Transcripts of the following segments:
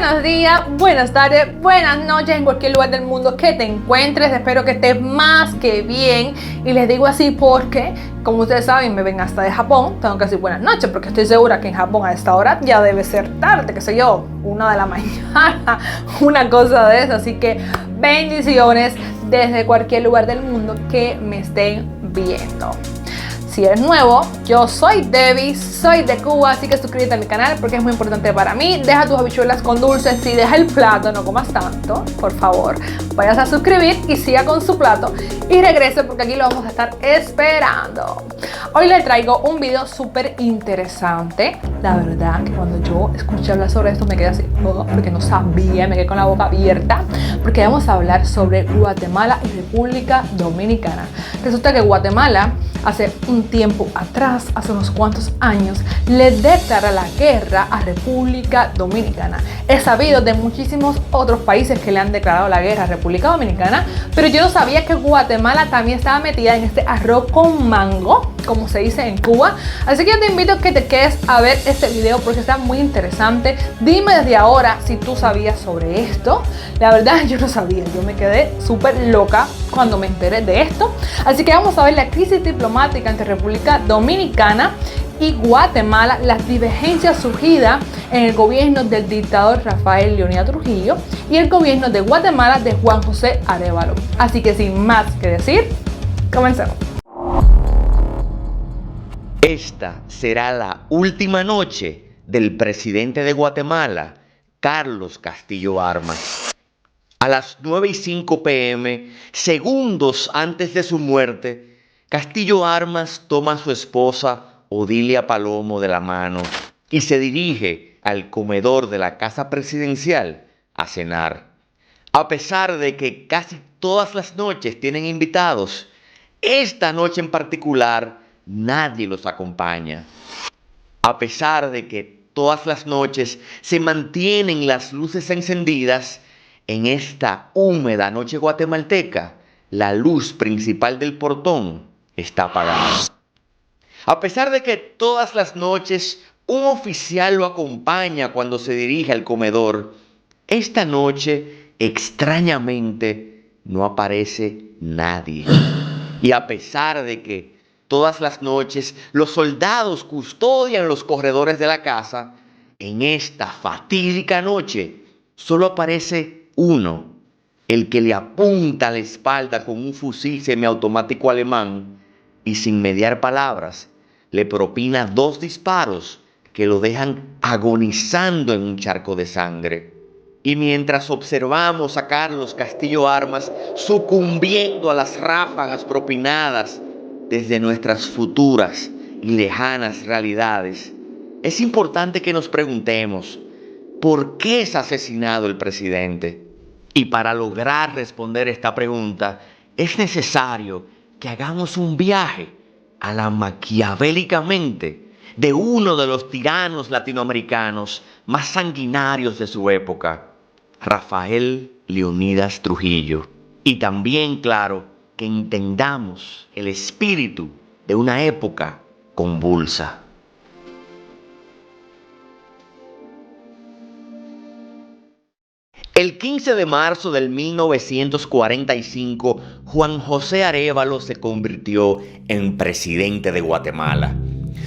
Buenos días, buenas tardes, buenas noches en cualquier lugar del mundo que te encuentres. Espero que estés más que bien. Y les digo así porque, como ustedes saben, me ven hasta de Japón. Tengo que decir buenas noches porque estoy segura que en Japón a esta hora ya debe ser tarde, qué sé yo, 1 de la mañana, una cosa de eso. Así que bendiciones desde cualquier lugar del mundo que me estén viendo. Si eres nuevo, yo soy Debbie, soy de Cuba, así que suscríbete a mi canal porque es muy importante para mí. Deja tus habichuelas con dulces y deja el plato, no comas tanto, por favor. Vayas a suscribir y siga con su plato y regrese porque aquí lo vamos a estar esperando. Hoy les traigo un video súper interesante. La verdad que cuando yo escuché hablar sobre esto me quedé así, porque no sabía, me quedé con la boca abierta, porque vamos a hablar sobre Guatemala y República Dominicana. Resulta que Guatemala hace un tiempo atrás, hace unos cuantos años, le declara la guerra a República Dominicana. He sabido de muchísimos otros países que le han declarado la guerra a República Dominicana, pero yo no sabía que Guatemala también estaba metida en este arroz con mango, como se dice en Cuba. Así que yo te invito a que te quedes a ver este video porque está muy interesante. Dime desde ahora si tú sabías sobre esto. La verdad yo no sabía, yo me quedé súper loca cuando me enteré de esto. Así que vamos a ver la crisis diplomática entre República Dominicana y Guatemala, las divergencias surgidas en el gobierno del dictador Rafael Leónidas Trujillo y el gobierno de Guatemala de Juan José Arévalo. Así que sin más que decir, comencemos. Esta será la última noche del presidente de Guatemala, Carlos Castillo Armas. A las 9:05 p.m., segundos antes de su muerte, Castillo Armas toma a su esposa Odilia Palomo de la mano y se dirige al comedor de la casa presidencial a cenar. A pesar de que casi todas las noches tienen invitados, esta noche en particular nadie los acompaña. A pesar de que todas las noches se mantienen las luces encendidas, en esta húmeda noche guatemalteca, la luz principal del portón está apagada. A pesar de que todas las noches un oficial lo acompaña cuando se dirige al comedor, esta noche, extrañamente, no aparece nadie. Y a pesar de que todas las noches los soldados custodian los corredores de la casa, en esta fatídica noche solo aparece uno, el que le apunta a la espalda con un fusil semiautomático alemán y sin mediar palabras le propina 2 disparos que lo dejan agonizando en un charco de sangre. Y mientras observamos a Carlos Castillo Armas sucumbiendo a las ráfagas propinadas desde nuestras futuras y lejanas realidades, es importante que nos preguntemos, ¿por qué es asesinado el presidente? Y para lograr responder esta pregunta, es necesario que hagamos un viaje a la maquiavélica mente de uno de los tiranos latinoamericanos más sanguinarios de su época, Rafael Leónidas Trujillo. Y también, claro, que entendamos el espíritu de una época convulsa. El 15 de marzo del 1945, Juan José Arévalo se convirtió en presidente de Guatemala.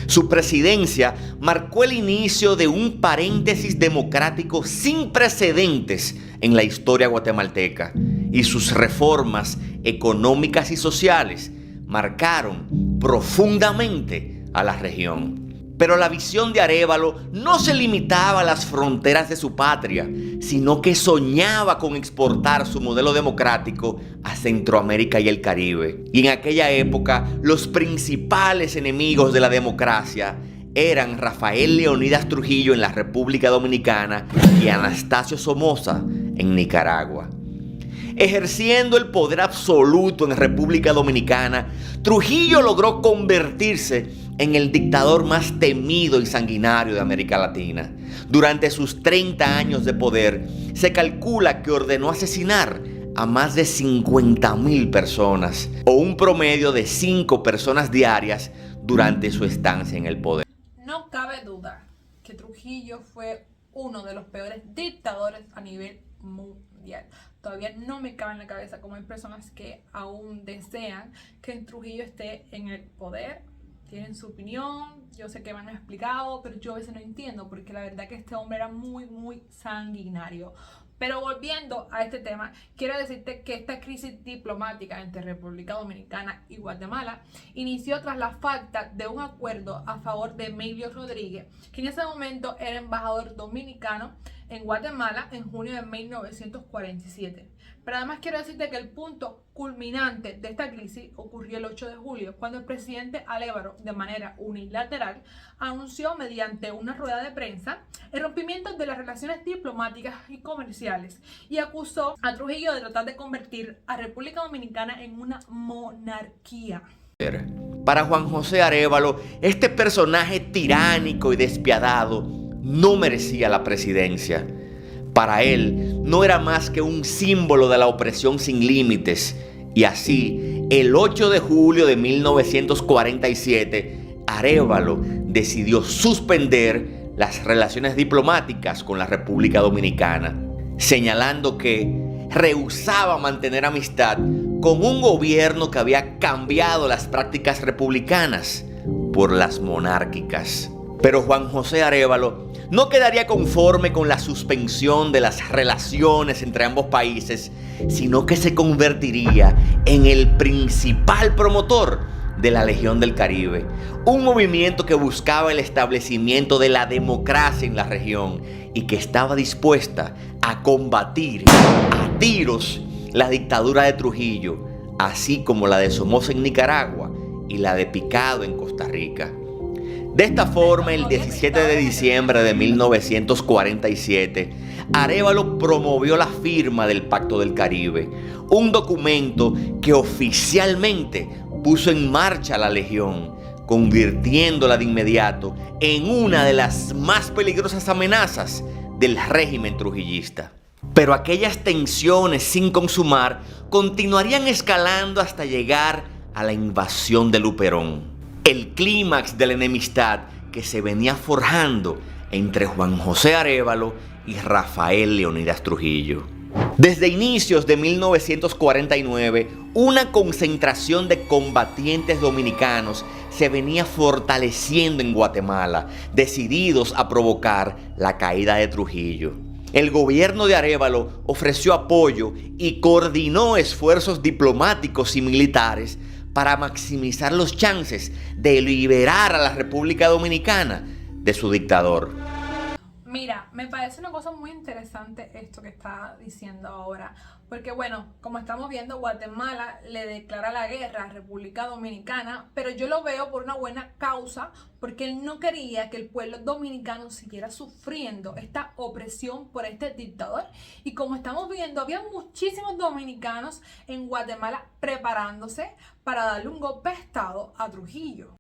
Su presidencia marcó el inicio de un paréntesis democrático sin precedentes en la historia guatemalteca, y sus reformas económicas y sociales marcaron profundamente a la región. Pero la visión de Arévalo no se limitaba a las fronteras de su patria, sino que soñaba con exportar su modelo democrático a Centroamérica y el Caribe. Y en aquella época, los principales enemigos de la democracia eran Rafael Leónidas Trujillo en la República Dominicana y Anastasio Somoza en Nicaragua. Ejerciendo el poder absoluto en República Dominicana, Trujillo logró convertirse en el dictador más temido y sanguinario de América Latina. Durante sus 30 años de poder, se calcula que ordenó asesinar a más de 50,000 personas, o un promedio de 5 personas diarias durante su estancia en el poder. No cabe duda que Trujillo fue uno de los peores dictadores a nivel mundial. Todavía no me cabe en la cabeza cómo hay personas que aún desean que Trujillo esté en el poder. Tienen su opinión, yo sé que me han explicado, pero yo a veces no entiendo, porque la verdad que este hombre era muy sanguinario. Pero volviendo a este tema, quiero decirte que esta crisis diplomática entre República Dominicana y Guatemala inició tras la falta de un acuerdo a favor de Emilio Rodríguez, que en ese momento era embajador dominicano en Guatemala en junio de 1947. Pero además quiero decirte que el punto culminante de esta crisis ocurrió el 8 de julio, cuando el presidente Arévalo, de manera unilateral, anunció mediante una rueda de prensa el rompimiento de las relaciones diplomáticas y comerciales y acusó a Trujillo de tratar de convertir a República Dominicana en una monarquía. Para Juan José Arévalo, este personaje tiránico y despiadado no merecía la presidencia. Para él no era más que un símbolo de la opresión sin límites. Y así, el 8 de julio de 1947, Arévalo decidió suspender las relaciones diplomáticas con la República Dominicana, señalando que rehusaba mantener amistad con un gobierno que había cambiado las prácticas republicanas por las monárquicas. Pero Juan José Arévalo no quedaría conforme con la suspensión de las relaciones entre ambos países, sino que se convertiría en el principal promotor de la Legión del Caribe, un movimiento que buscaba el establecimiento de la democracia en la región y que estaba dispuesta a combatir a tiros la dictadura de Trujillo, así como la de Somoza en Nicaragua y la de Picado en Costa Rica. De esta forma, el 17 de diciembre de 1947, Arévalo promovió la firma del Pacto del Caribe, un documento que oficialmente puso en marcha la Legión, convirtiéndola de inmediato en una de las más peligrosas amenazas del régimen trujillista. Pero aquellas tensiones sin consumar continuarían escalando hasta llegar a la invasión de Luperón, el clímax de la enemistad que se venía forjando entre Juan José Arévalo y Rafael Leónidas Trujillo. Desde inicios de 1949, una concentración de combatientes dominicanos se venía fortaleciendo en Guatemala, decididos a provocar la caída de Trujillo. El gobierno de Arévalo ofreció apoyo y coordinó esfuerzos diplomáticos y militares para maximizar los chances de liberar a la República Dominicana de su dictador. Mira, me parece una cosa muy interesante esto que está diciendo ahora, porque bueno, como estamos viendo, Guatemala le declara la guerra a República Dominicana, pero yo lo veo por una buena causa, porque él no quería que el pueblo dominicano siguiera sufriendo esta opresión por este dictador. Y como estamos viendo, había muchísimos dominicanos en Guatemala preparándose para darle un golpe de estado a Trujillo.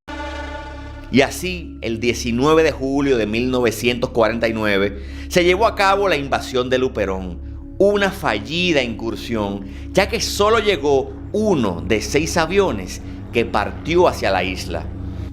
Y así, el 19 de julio de 1949, se llevó a cabo la invasión de Luperón, una fallida incursión, ya que solo llegó uno de 6 aviones que partió hacia la isla.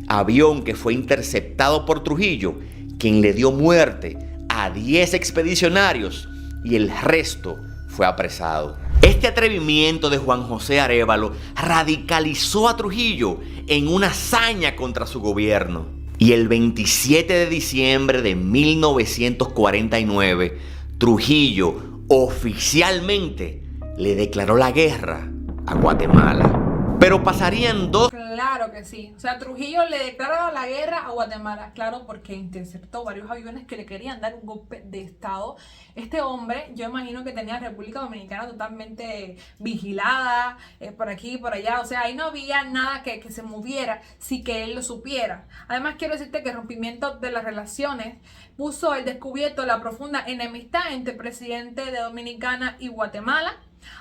Avión que fue interceptado por Trujillo, quien le dio muerte a 10 expedicionarios y el resto fue apresado. Este atrevimiento de Juan José Arévalo radicalizó a Trujillo en una hazaña contra su gobierno. Y el 27 de diciembre de 1949, Trujillo oficialmente le declaró la guerra a Guatemala. Pero pasarían 2... Claro que sí. O sea, Trujillo le declaró la guerra a Guatemala, claro, porque interceptó varios aviones que le querían dar un golpe de estado. Este hombre, yo imagino que tenía a República Dominicana totalmente vigilada, por aquí y por allá. O sea, ahí no había nada que se moviera sin que él lo supiera. Además, quiero decirte que el rompimiento de las relaciones puso al descubierto la profunda enemistad entre el presidente de Dominicana y Guatemala.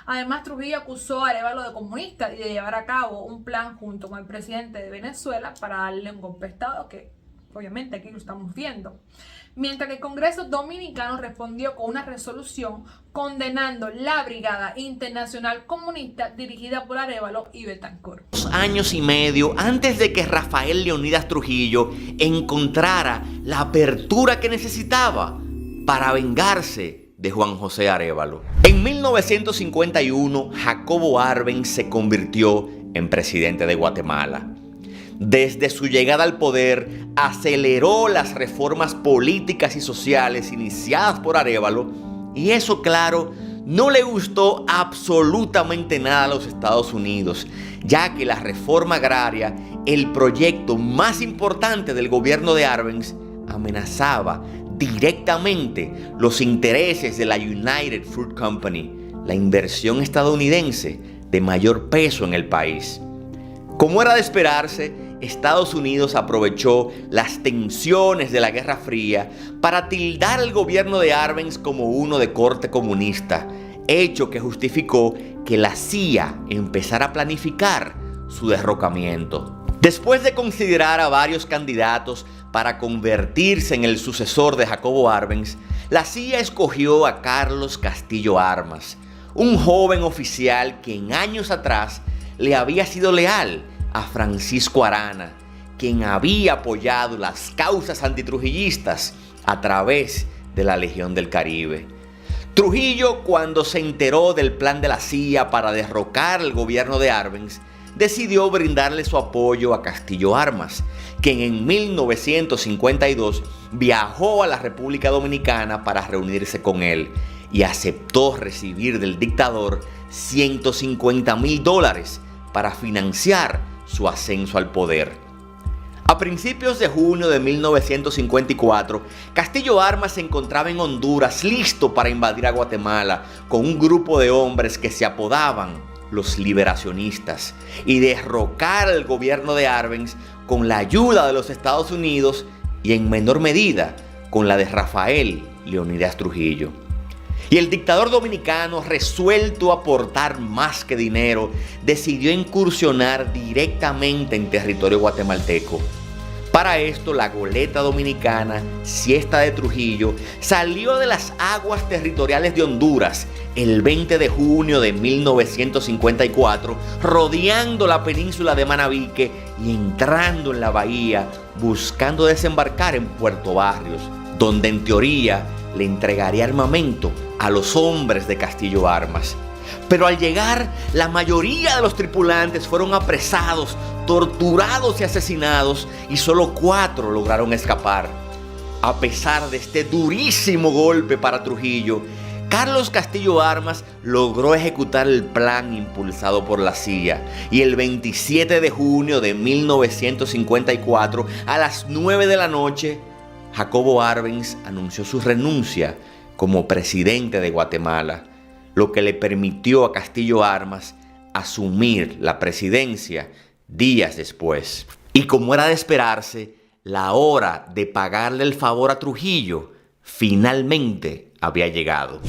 Además, Trujillo acusó a Arévalo de comunista y de llevar a cabo un plan junto con el presidente de Venezuela para darle un golpe de estado, que obviamente aquí lo estamos viendo. Mientras que el Congreso Dominicano respondió con una resolución condenando la Brigada Internacional Comunista dirigida por Arévalo y Betancourt. 2 años y medio antes de que Rafael Leónidas Trujillo encontrara la apertura que necesitaba para vengarse de Juan José Arévalo. En 1951, Jacobo Arbenz se convirtió en presidente de Guatemala. Desde su llegada al poder, aceleró las reformas políticas y sociales iniciadas por Arévalo, y eso, claro, no le gustó absolutamente nada a los Estados Unidos, ya que la reforma agraria, el proyecto más importante del gobierno de Arbenz, amenazaba directamente los intereses de la United Fruit Company, la inversión estadounidense de mayor peso en el país. Como era de esperarse, Estados Unidos aprovechó las tensiones de la Guerra Fría para tildar al gobierno de Arbenz como uno de corte comunista, hecho que justificó que la CIA empezara a planificar su derrocamiento. Después de considerar a varios candidatos para convertirse en el sucesor de Jacobo Arbenz, la CIA escogió a Carlos Castillo Armas, un joven oficial que en años atrás le había sido leal a Francisco Arana, quien había apoyado las causas antitrujillistas a través de la Legión del Caribe. Trujillo, cuando se enteró del plan de la CIA para derrocar al gobierno de Arbenz, decidió brindarle su apoyo a Castillo Armas, quien en 1952 viajó a la República Dominicana para reunirse con él y aceptó recibir del dictador $150,000 para financiar su ascenso al poder. A principios de junio de 1954, Castillo Armas se encontraba en Honduras listo para invadir a Guatemala con un grupo de hombres que se apodaban los liberacionistas y derrocar al gobierno de Arbenz con la ayuda de los Estados Unidos y en menor medida con la de Rafael Leonidas Trujillo. Y el dictador dominicano, resuelto a aportar más que dinero, decidió incursionar directamente en territorio guatemalteco. Para esto, la goleta dominicana, Siesta de Trujillo, salió de las aguas territoriales de Honduras el 20 de junio de 1954, rodeando la península de Manabique y entrando en la bahía, buscando desembarcar en Puerto Barrios, donde en teoría le entregaría armamento a los hombres de Castillo Armas. Pero al llegar, la mayoría de los tripulantes fueron apresados, torturados y asesinados, y solo 4 lograron escapar. A pesar de este durísimo golpe para Trujillo, Carlos Castillo Armas logró ejecutar el plan impulsado por la CIA, y el 27 de junio de 1954, a las 9 de la noche, Jacobo Arbenz anunció su renuncia como presidente de Guatemala, lo que le permitió a Castillo Armas asumir la presidencia días después. Y como era de esperarse, la hora de pagarle el favor a Trujillo finalmente había llegado.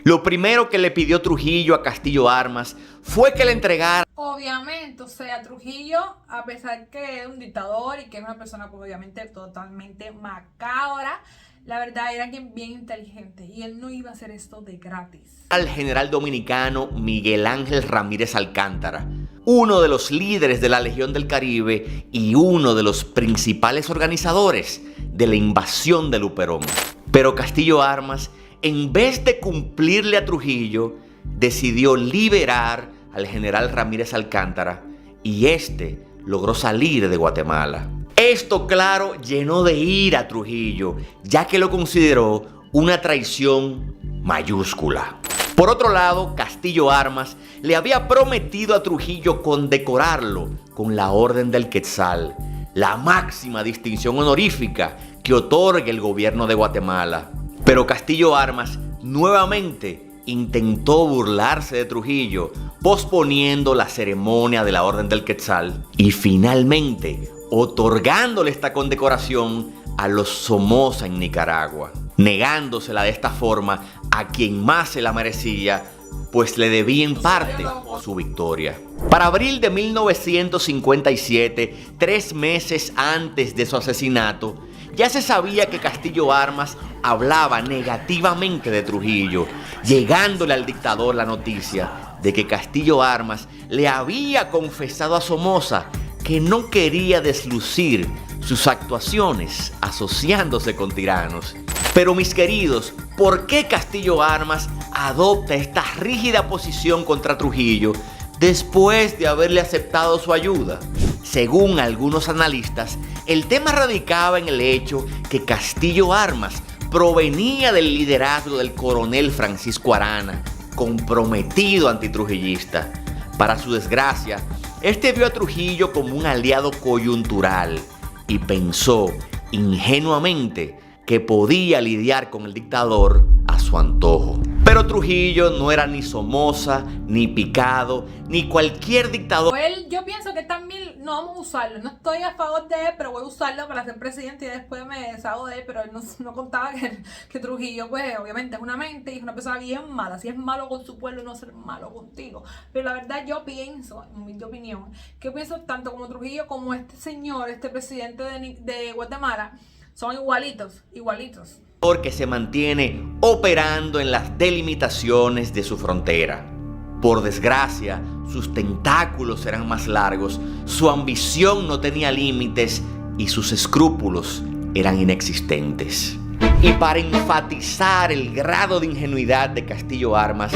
Lo primero que le pidió Trujillo a Castillo Armas fue que le entregara... Obviamente, o sea, Trujillo, a pesar que es un dictador y que es una persona pues, obviamente totalmente macabra, la verdad era que bien inteligente y él no iba a hacer esto de gratis. Al general dominicano Miguel Ángel Ramírez Alcántara, uno de los líderes de la Legión del Caribe y uno de los principales organizadores de la invasión de Luperón. Pero Castillo Armas, en vez de cumplirle a Trujillo, decidió liberar al general Ramírez Alcántara y este logró salir de Guatemala. Esto, claro, llenó de ira a Trujillo, ya que lo consideró una traición mayúscula. Por otro lado, Castillo Armas le había prometido a Trujillo condecorarlo con la Orden del Quetzal, la máxima distinción honorífica que otorga el gobierno de Guatemala. Pero Castillo Armas nuevamente intentó burlarse de Trujillo, posponiendo la ceremonia de la Orden del Quetzal y finalmente otorgándole esta condecoración a los Somoza en Nicaragua, negándosela de esta forma a quien más se la merecía, pues le debía en parte su victoria. Para abril de 1957, 3 meses antes de su asesinato, ya se sabía que Castillo Armas hablaba negativamente de Trujillo, llegándole al dictador la noticia de que Castillo Armas le había confesado a Somoza que no quería deslucir sus actuaciones asociándose con tiranos. Pero mis queridos, ¿por qué Castillo Armas adopta esta rígida posición contra Trujillo después de haberle aceptado su ayuda? Según algunos analistas, el tema radicaba en el hecho que Castillo Armas provenía del liderazgo del coronel Francisco Arana, comprometido antitrujillista. Para su desgracia, este vio a Trujillo como un aliado coyuntural y pensó ingenuamente que podía lidiar con el dictador a su antojo. Pero Trujillo no era ni Somoza, ni Picado, ni cualquier dictador. Yo pienso que también no vamos a usarlo. No estoy a favor de él, pero voy a usarlo para ser presidente y después me deshago de él. Pero él no contaba que Trujillo, pues obviamente es una mente y es una persona bien mala. Si es malo con su pueblo, no ser malo contigo. Pero la verdad yo pienso, en mi opinión, que pienso tanto como Trujillo como este señor, este presidente de Guatemala, son igualitos. Que se mantiene operando en las delimitaciones de su frontera. Por desgracia, sus tentáculos eran más largos, su ambición no tenía límites y sus escrúpulos eran inexistentes. Y para enfatizar el grado de ingenuidad de Castillo Armas,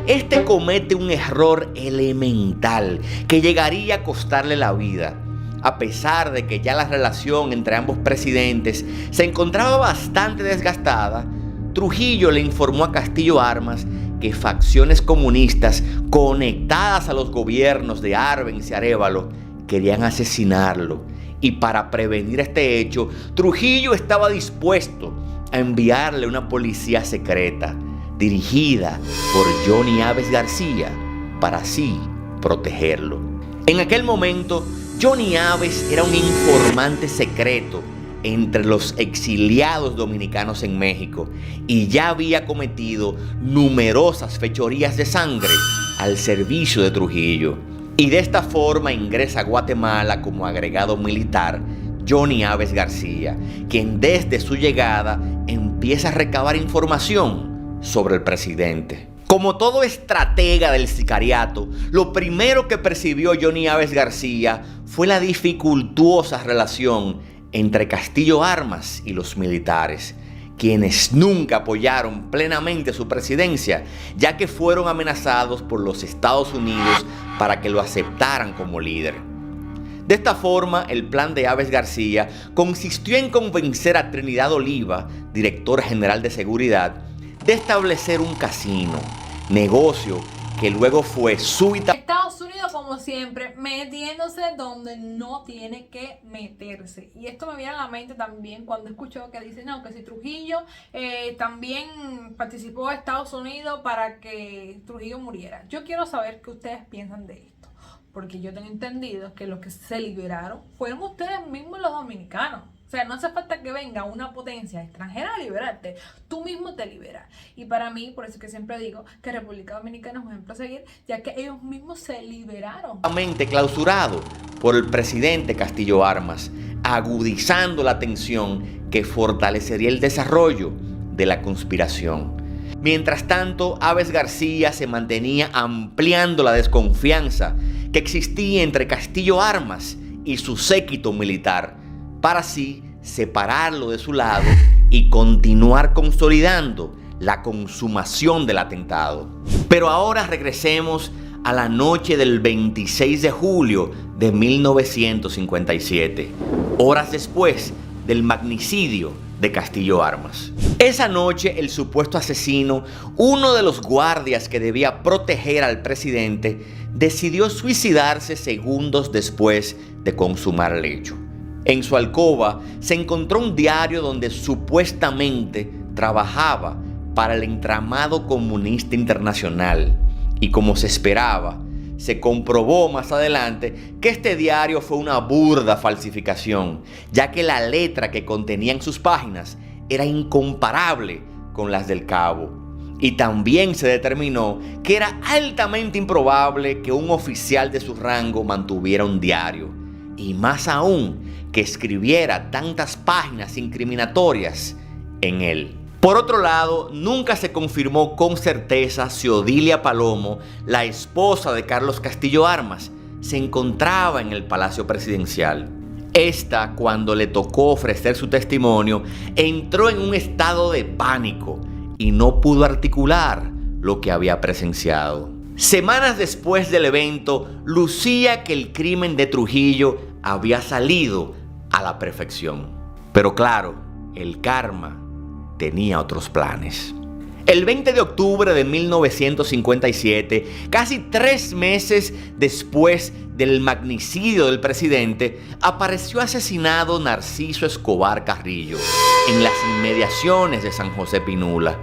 este comete un error elemental que llegaría a costarle la vida. A pesar de que ya la relación entre ambos presidentes se encontraba bastante desgastada, Trujillo le informó a Castillo Armas que facciones comunistas conectadas a los gobiernos de Arbenz y Arévalo querían asesinarlo. Y para prevenir este hecho, Trujillo estaba dispuesto a enviarle una policía secreta dirigida por Johnny Aves García para así protegerlo. En aquel momento, Johnny Aves era un informante secreto entre los exiliados dominicanos en México y ya había cometido numerosas fechorías de sangre al servicio de Trujillo. Y de esta forma ingresa a Guatemala como agregado militar Johnny Aves García, quien desde su llegada empieza a recabar información sobre el presidente. Como todo estratega del sicariato, lo primero que percibió Johnny Aves García fue la dificultuosa relación entre Castillo Armas y los militares, quienes nunca apoyaron plenamente su presidencia, ya que fueron amenazados por los Estados Unidos para que lo aceptaran como líder. De esta forma, el plan de Aves García consistió en convencer a Trinidad Oliva, director general de seguridad, de establecer un casino, negocio que luego fue súbitamente... Estados Unidos, como siempre, metiéndose donde no tiene que meterse. Y esto me viene a la mente también cuando escucho que dicen, no, que si Trujillo también participó a Estados Unidos para que Trujillo muriera. Yo quiero saber qué ustedes piensan de esto, porque yo tengo entendido que los que se liberaron fueron ustedes mismos los dominicanos. O sea, no hace falta que venga una potencia extranjera a liberarte. Tú mismo te liberas. Y para mí, por eso que siempre digo que República Dominicana es un ejemplo a seguir, ya que ellos mismos se liberaron. Clausurado por el presidente Castillo Armas, agudizando la tensión que fortalecería el desarrollo de la conspiración. Mientras tanto, Aves García se mantenía ampliando la desconfianza que existía entre Castillo Armas y su séquito militar, para así separarlo de su lado y continuar consolidando la consumación del atentado. Pero ahora regresemos a la noche del 26 de julio de 1957, horas después del magnicidio de Castillo Armas. Esa noche, el supuesto asesino, uno de los guardias que debía proteger al presidente, decidió suicidarse segundos después de consumar el hecho. En su alcoba se encontró un diario donde supuestamente trabajaba para el entramado comunista internacional y, como se esperaba, se comprobó más adelante que este diario fue una burda falsificación, ya que la letra que contenía en sus páginas era incomparable con las del cabo. Y también se determinó que era altamente improbable que un oficial de su rango mantuviera un diario, y más aún que escribiera tantas páginas incriminatorias en él. Por otro lado, nunca se confirmó con certeza si Odilia Palomo, la esposa de Carlos Castillo Armas, se encontraba en el Palacio Presidencial. Esta, cuando le tocó ofrecer su testimonio, entró en un estado de pánico y no pudo articular lo que había presenciado. Semanas después del evento, lucía que el crimen de Trujillo había salido a la perfección. Pero claro, el karma tenía otros planes. El 20 de octubre de 1957, casi 3 meses después del magnicidio del presidente, apareció asesinado Narciso Escobar Carrillo en las inmediaciones de San José Pinula.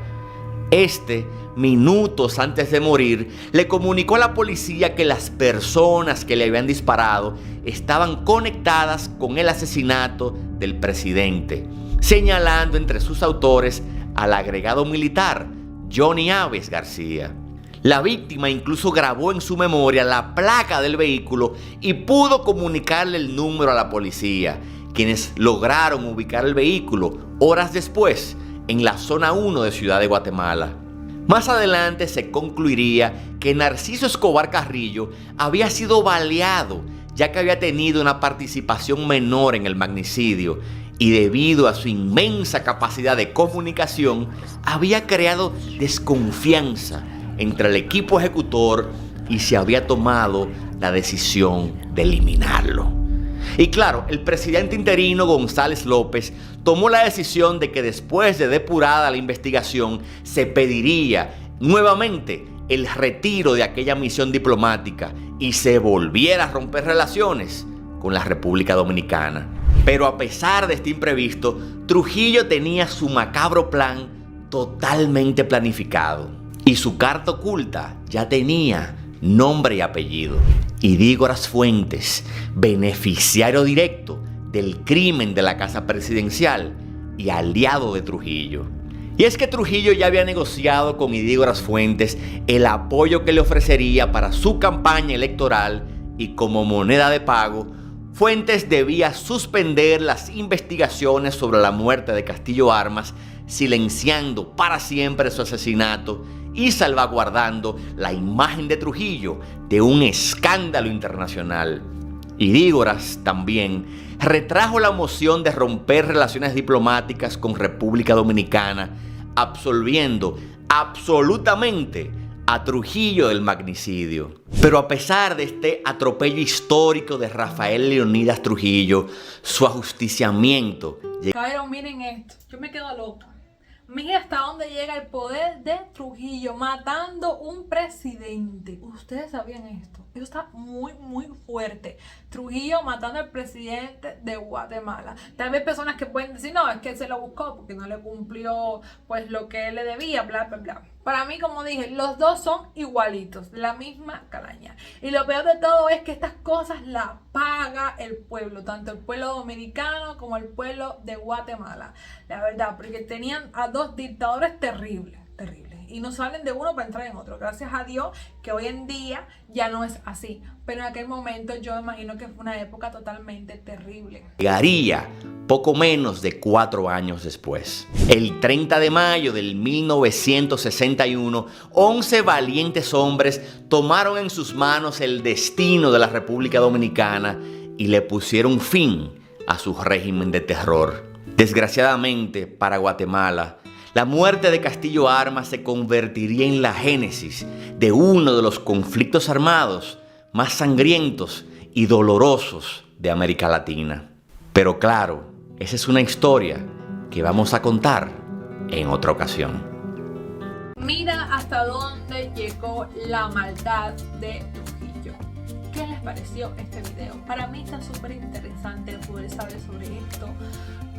Minutos antes de morir, le comunicó a la policía que las personas que le habían disparado estaban conectadas con el asesinato del presidente, señalando entre sus autores al agregado militar Johnny Aves García. La víctima incluso grabó en su memoria la placa del vehículo y pudo comunicarle el número a la policía, quienes lograron ubicar el vehículo horas después en la zona 1 de Ciudad de Guatemala. Más adelante se concluiría que Narciso Escobar Carrillo había sido baleado, ya que había tenido una participación menor en el magnicidio y debido a su inmensa capacidad de comunicación, había creado desconfianza entre el equipo ejecutor y se había tomado la decisión de eliminarlo. Y claro, el presidente interino González López tomó la decisión de que después de depurada la investigación se pediría nuevamente el retiro de aquella misión diplomática y se volviera a romper relaciones con la República Dominicana. Pero a pesar de este imprevisto, Trujillo tenía su macabro plan totalmente planificado y su carta oculta ya tenía nombre y apellido: Idígoras Fuentes, beneficiario directo del crimen de la Casa Presidencial y aliado de Trujillo. Y es que Trujillo ya había negociado con Idígoras Fuentes el apoyo que le ofrecería para su campaña electoral y como moneda de pago, Fuentes debía suspender las investigaciones sobre la muerte de Castillo Armas, silenciando para siempre su asesinato y salvaguardando la imagen de Trujillo de un escándalo internacional. Idígoras también retrajo la moción de romper relaciones diplomáticas con República Dominicana, absolviendo absolutamente a Trujillo del magnicidio. Pero a pesar de este atropello histórico de Rafael Leonidas Trujillo, su ajusticiamiento... Cabrón, miren esto, yo me quedo loca. Miren hasta dónde llega el poder de Trujillo, matando un presidente. ¿Ustedes sabían esto? Eso está muy, muy fuerte. Trujillo matando al presidente de Guatemala. Tal vez personas que pueden decir, no, es que él se lo buscó porque no le cumplió pues lo que él le debía, bla, bla, bla. Para mí, como dije, los dos son igualitos, la misma calaña. Y lo peor de todo es que estas cosas las paga el pueblo, tanto el pueblo dominicano como el pueblo de Guatemala. La verdad, porque tenían a dos dictadores terribles, terribles. Y no salen de uno para entrar en otro. Gracias a Dios que hoy en día ya no es así. Pero en aquel momento yo me imagino que fue una época totalmente terrible. Llegaría poco menos de 4 años después. El 30 de mayo del 1961, 11 valientes hombres tomaron en sus manos el destino de la República Dominicana y le pusieron fin a su régimen de terror. Desgraciadamente para Guatemala, la muerte de Castillo Armas se convertiría en la génesis de uno de los conflictos armados más sangrientos y dolorosos de América Latina. Pero claro, esa es una historia que vamos a contar en otra ocasión. Mira hasta dónde llegó la maldad de Trujillo. ¿Qué les pareció este video? Para mí está súper interesante poder saber sobre esto.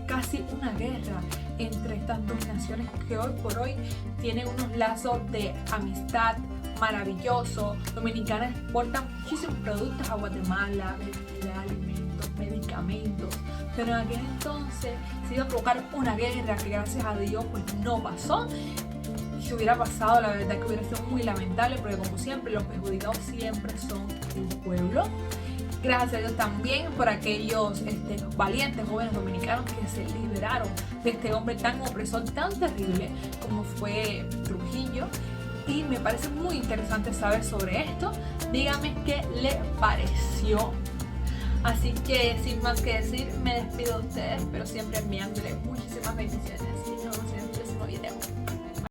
Casi una guerra entre estas dos naciones que hoy por hoy tienen unos lazos de amistad maravillosos. Dominicana exporta muchísimos productos a Guatemala, bebida, alimentos, medicamentos, pero en aquel entonces se iba a provocar una guerra que gracias a Dios pues no pasó. Si hubiera pasado, la verdad que hubiera sido muy lamentable, porque como siempre los perjudicados siempre son el pueblo. Gracias a Dios también por aquellos valientes jóvenes dominicanos que se liberaron de este hombre tan opresor, tan terrible como fue Trujillo. Y me parece muy interesante saber sobre esto. Dígame qué le pareció. Así que sin más que decir, me despido de ustedes, pero siempre enviándole muchísimas bendiciones.